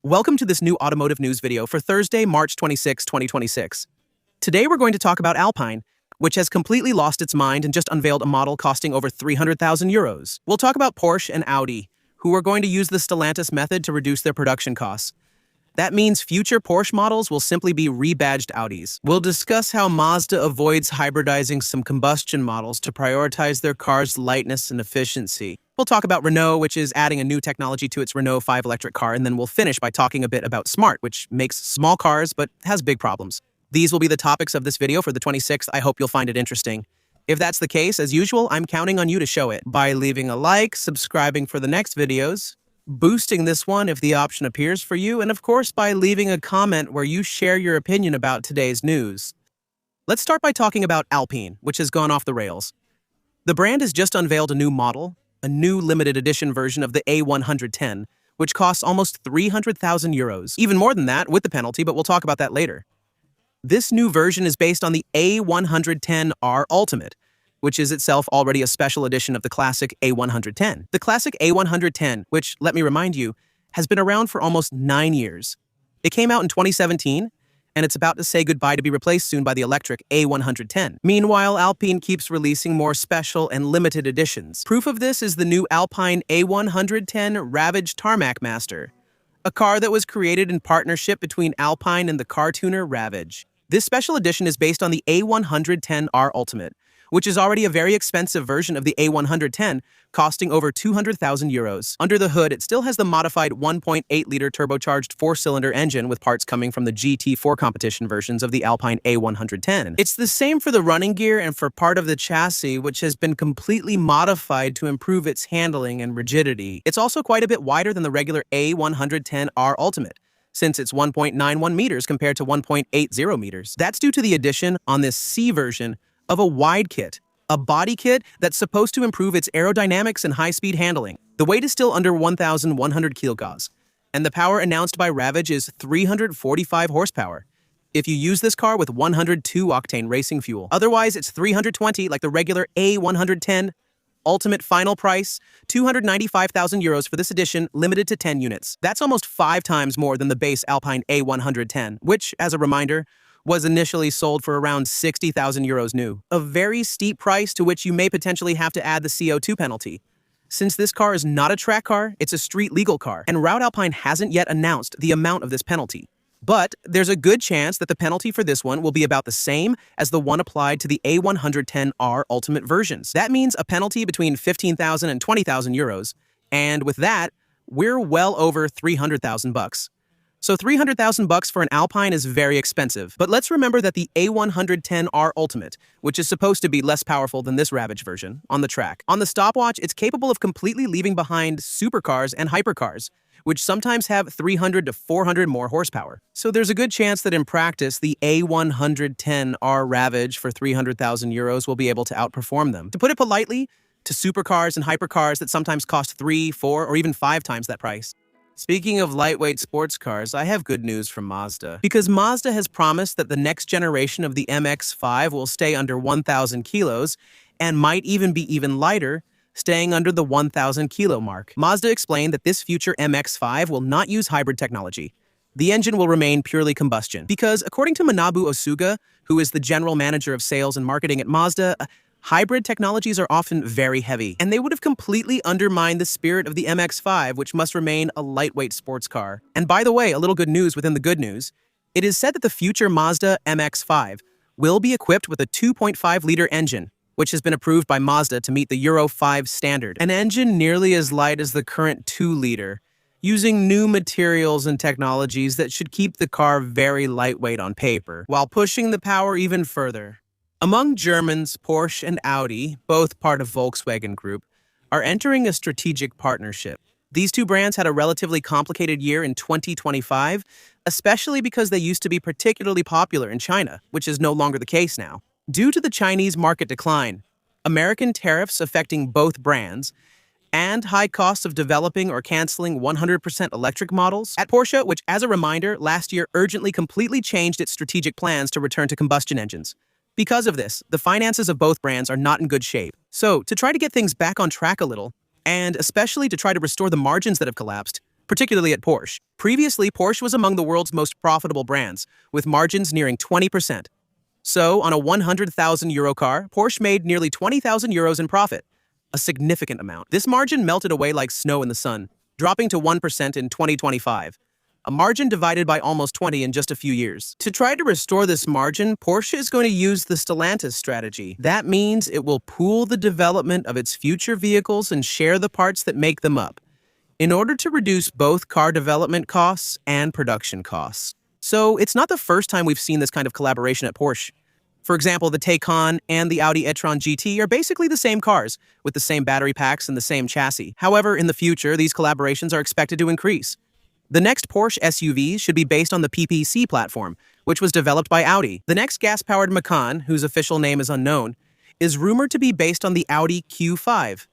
Welcome to this new automotive news video for Thursday, March 26, 2026. Today we're going to talk about Alpine, which has completely lost its mind and just unveiled a model costing over 300,000 euros. We'll talk about Porsche and Audi, who are going to use the Stellantis method to reduce their production costs. That means future Porsche models will simply be rebadged Audis. We'll discuss how Mazda avoids hybridizing some combustion models to prioritize their cars' lightness and efficiency. We'll talk about Renault, which is adding a new technology to its Renault 5 electric car, and then we'll finish by talking a bit about Smart, which makes small cars but has big problems. These will be the topics of this video for the 26th. I hope you'll find it interesting. If that's the case, as usual, I'm counting on you to show it by leaving a like, subscribing for the next videos, boosting this one if the option appears for you, and of course by leaving a comment where you share your opinion about today's news. Let's start by talking about Alpine, which has gone off the rails. The brand has just unveiled a new model, a new limited edition version of the A110, which costs almost 300,000 euros. Even more than that with the penalty, but we'll talk about that later. This new version is based on the A110R Ultimate, which is itself already a special edition of the classic A110. The classic A110, which, let me remind you, has been around for almost 9 years. It came out in 2017, and it's about to say goodbye to be replaced soon by the electric A110. Meanwhile, Alpine keeps releasing more special and limited editions. Proof of this is the new Alpine A110 Ravage Tarmac Master, a car that was created in partnership between Alpine and the car tuner Ravage. This special edition is based on the A110R Ultimate, which is already a very expensive version of the A110, costing over 200,000 euros. Under the hood, it still has the modified 1.8-liter turbocharged 4-cylinder engine with parts coming from the GT4 competition versions of the Alpine A110. It's the same for the running gear and for part of the chassis, which has been completely modified to improve its handling and rigidity. It's also quite a bit wider than the regular A110R Ultimate, since it's 1.91 meters compared to 1.80 meters. That's due to the addition on this C version of a wide kit, a body kit that's supposed to improve its aerodynamics and high-speed handling. The weight is still under 1,100 kilograms, and the power announced by Ravage is 345 horsepower if you use this car with 102-octane racing fuel. Otherwise, it's 320 like the regular A110. Ultimate final price, 295,000 euros for this edition, limited to 10 units. That's almost 5 times more than the base Alpine A110, which, as a reminder, was initially sold for around 60,000 euros new. A very steep price to which you may potentially have to add the CO2 penalty. Since this car is not a track car, it's a street legal car, and Route Alpine hasn't yet announced the amount of this penalty. But there's a good chance that the penalty for this one will be about the same as the one applied to the A110R Ultimate versions. That means a penalty between 15,000 and 20,000 euros, and with that, we're well over 300,000 bucks. So 300,000 bucks for an Alpine is very expensive. But let's remember that the A110R Ultimate, which is supposed to be less powerful than this Ravage version, on the track. On the stopwatch, it's capable of completely leaving behind supercars and hypercars, which sometimes have 300 to 400 more horsepower. So there's a good chance that in practice, the A110R Ravage for 300,000 euros will be able to outperform them. To put it politely, to supercars and hypercars that sometimes cost 3, 4, or even 5 times that price. Speaking of lightweight sports cars, I have good news from Mazda. Because Mazda has promised that the next generation of the MX-5 will stay under 1,000 kilos and might even be even lighter, staying under the 1,000 kilo mark. Mazda explained that this future MX-5 will not use hybrid technology. The engine will remain purely combustion. Because according to Manabu Osuga, who is the general manager of sales and marketing at Mazda, hybrid technologies are often very heavy, and they would have completely undermined the spirit of the MX-5, which must remain a lightweight sports car. And by the way, a little good news within the good news, it is said that the future Mazda MX-5 will be equipped with a 2.5-liter engine, which has been approved by Mazda to meet the Euro 5 standard. An engine nearly as light as the current 2-liter, using new materials and technologies that should keep the car very lightweight on paper, while pushing the power even further. Among Germans, Porsche and Audi, both part of Volkswagen Group, are entering a strategic partnership. These two brands had a relatively complicated year in 2025, especially because they used to be particularly popular in China, which is no longer the case now. Due to the Chinese market decline, American tariffs affecting both brands, and high costs of developing or canceling 100% electric models, at Porsche, which, as a reminder, last year urgently completely changed its strategic plans to return to combustion engines. Because of this, the finances of both brands are not in good shape. So, to try to get things back on track a little, and especially to try to restore the margins that have collapsed, particularly at Porsche. Previously, Porsche was among the world's most profitable brands, with margins nearing 20%. So, on a €100,000 car, Porsche made nearly €20,000 in profit, a significant amount. This margin melted away like snow in the sun, dropping to 1% in 2025, a margin divided by almost 20 in just a few years. To try to restore this margin, Porsche is going to use the Stellantis strategy. That means it will pool the development of its future vehicles and share the parts that make them up, in order to reduce both car development costs and production costs. So it's not the first time we've seen this kind of collaboration at Porsche. For example, the Taycan and the Audi e-tron GT are basically the same cars, with the same battery packs and the same chassis. However, in the future, these collaborations are expected to increase. The next Porsche SUV should be based on the PPC platform, which was developed by Audi. The next gas-powered Macan, whose official name is unknown, is rumored to be based on the Audi Q5.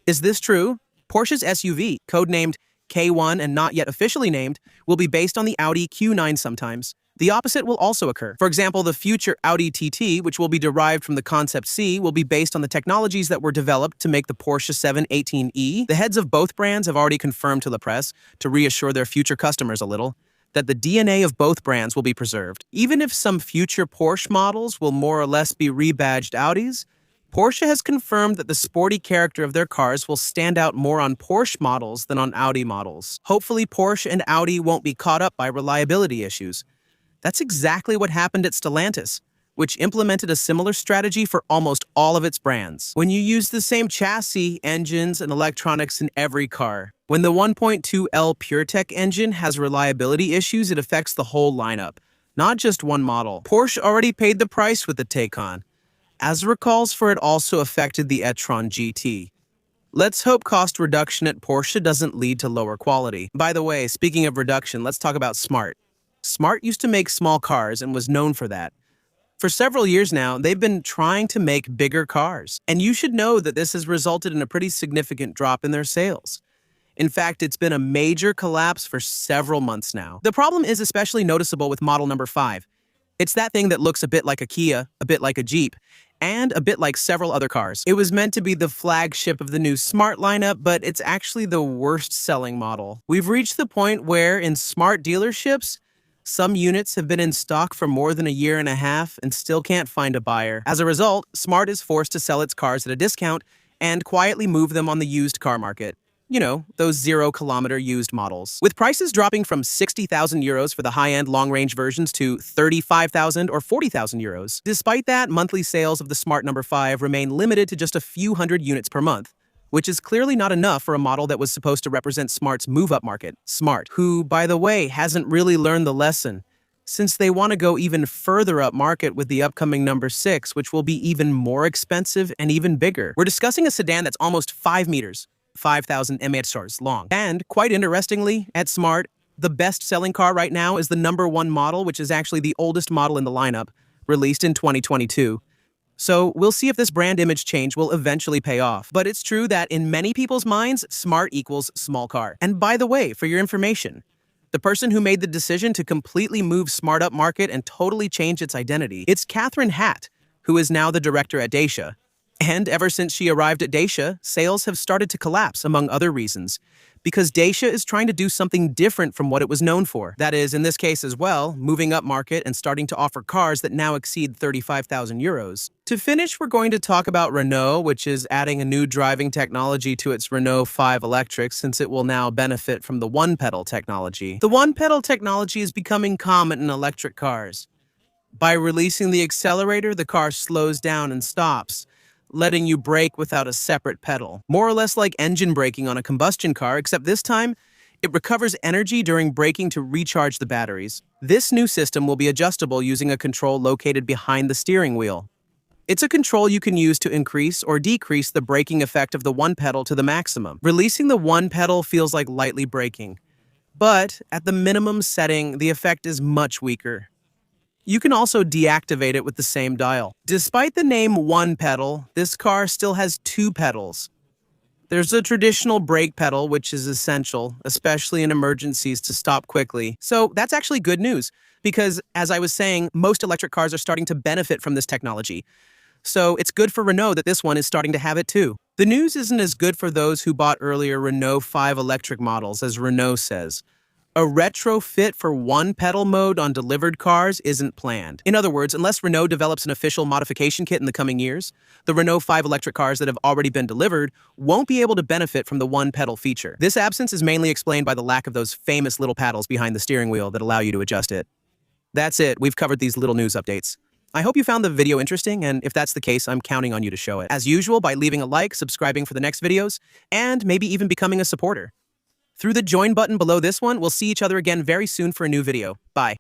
Is this true? Porsche's SUV, codenamed K1 and not yet officially named, will be based on the Audi Q9 sometimes. The opposite will also occur. For example, the future Audi TT, which will be derived from the Concept C, will be based on the technologies that were developed to make the Porsche 718e. The heads of both brands have already confirmed to the press, to reassure their future customers a little, that the DNA of both brands will be preserved. Even if some future Porsche models will more or less be rebadged Audis, Porsche has confirmed that the sporty character of their cars will stand out more on Porsche models than on Audi models. Hopefully, Porsche and Audi won't be caught up by reliability issues. That's exactly what happened at Stellantis, which implemented a similar strategy for almost all of its brands. When you use the same chassis, engines, and electronics in every car, when the 1.2L PureTech engine has reliability issues, it affects the whole lineup, not just one model. Porsche already paid the price with the Taycan, as recalls for it also affected the e-tron GT. Let's hope cost reduction at Porsche doesn't lead to lower quality. By the way, speaking of reduction, let's talk about Smart. Smart used to make small cars and was known for that. For several years now, they've been trying to make bigger cars. And you should know that this has resulted in a pretty significant drop in their sales. In fact, it's been a major collapse for several months now. The problem is especially noticeable with model number 5. It's that thing that looks a bit like a Kia, a bit like a Jeep, and a bit like several other cars. It was meant to be the flagship of the new Smart lineup, but it's actually the worst-selling model. We've reached the point where, in Smart dealerships, some units have been in stock for more than a year and a half and still can't find a buyer. As a result, Smart is forced to sell its cars at a discount and quietly move them on the used car market. You know, those 0-kilometer used models. With prices dropping from €60,000 for the high-end long-range versions to €35,000 or €40,000. Despite that, monthly sales of the Smart number 5 remain limited to just a few hundred units per month, which is clearly not enough for a model that was supposed to represent Smart's move-up market. Smart, who, by the way, hasn't really learned the lesson, since they want to go even further up market with the upcoming number 6, which will be even more expensive and even bigger. We're discussing a sedan that's almost 5 meters. 5,000 meters long. And, quite interestingly, at Smart, the best-selling car right now is the number 1 model, which is actually the oldest model in the lineup, released in 2022. So, we'll see if this brand image change will eventually pay off. But it's true that in many people's minds, Smart equals small car. And by the way, for your information, the person who made the decision to completely move Smart up market and totally change its identity, it's Catherine Hatt, who is now the director at Dacia. And ever since she arrived at Dacia, sales have started to collapse, among other reasons, because Dacia is trying to do something different from what it was known for. That is, in this case as well, moving up market and starting to offer cars that now exceed €35,000. To finish, we're going to talk about Renault, which is adding a new driving technology to its Renault 5 electric, since it will now benefit from the one-pedal technology. The one-pedal technology is becoming common in electric cars. By releasing the accelerator, the car slows down and stops, letting you brake without a separate pedal. More or less like engine braking on a combustion car, except this time, it recovers energy during braking to recharge the batteries. This new system will be adjustable using a control located behind the steering wheel. It's a control you can use to increase or decrease the braking effect of the one pedal to the maximum. Releasing the one pedal feels like lightly braking, but at the minimum setting, the effect is much weaker. You can also deactivate it with the same dial. Despite the name one pedal, this car still has 2 pedals. There's a traditional brake pedal, which is essential, especially in emergencies, to stop quickly. So that's actually good news, because as I was saying, most electric cars are starting to benefit from this technology. So it's good for Renault that this one is starting to have it too. The news isn't as good for those who bought earlier Renault 5 electric models, as Renault says. A retrofit for one-pedal mode on delivered cars isn't planned. In other words, unless Renault develops an official modification kit in the coming years, the Renault 5 electric cars that have already been delivered won't be able to benefit from the one-pedal feature. This absence is mainly explained by the lack of those famous little paddles behind the steering wheel that allow you to adjust it. That's it, we've covered these little news updates. I hope you found the video interesting, and if that's the case, I'm counting on you to show it. As usual, by leaving a like, subscribing for the next videos, and maybe even becoming a supporter. Through the join button below this one, we'll see each other again very soon for a new video. Bye.